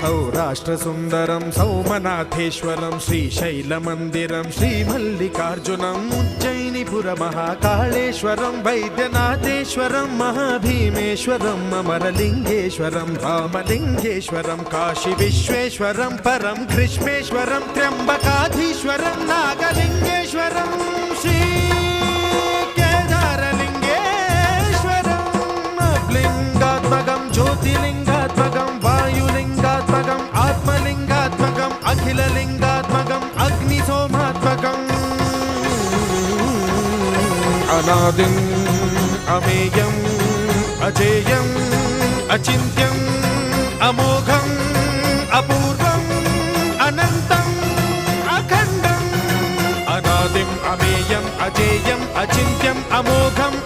सौराष्ट्रसुन्दरं सौमनाथेश्वरं श्रीशैलमन्दिरं श्रीमल्लिकार्जुनं उज्जयिनीपुरमहाकाळेश्वरं वैद्यनाथेश्वरं महाभीमेश्वरम् अमरलिङ्गेश्वरं रामलिङ्गेश्वरं काशीविश्वेश्वरं परं ग्रीष्मेश्वरं त्र्यम्बकाधीश्वरं नागलिङ्गेश्वरं श्रीकेदारलिङ्गेश्वरं लिङ्गात्मकं ज्योतिलिङ्गात्मकं वायुलिङ्गात्मकम् आत्मलिङ्गात्मकम् अखिललिङ्गात्मकम् अग्निसोमात्मकम् अनादिम् अमेयम् अजेयम् अचिन्त्यम् अमोघम् अपूर्वम् अनन्तम् अखण्डम् अनादिम् अमेयम् अजेयम् अचिन्त्यम् अमोघम्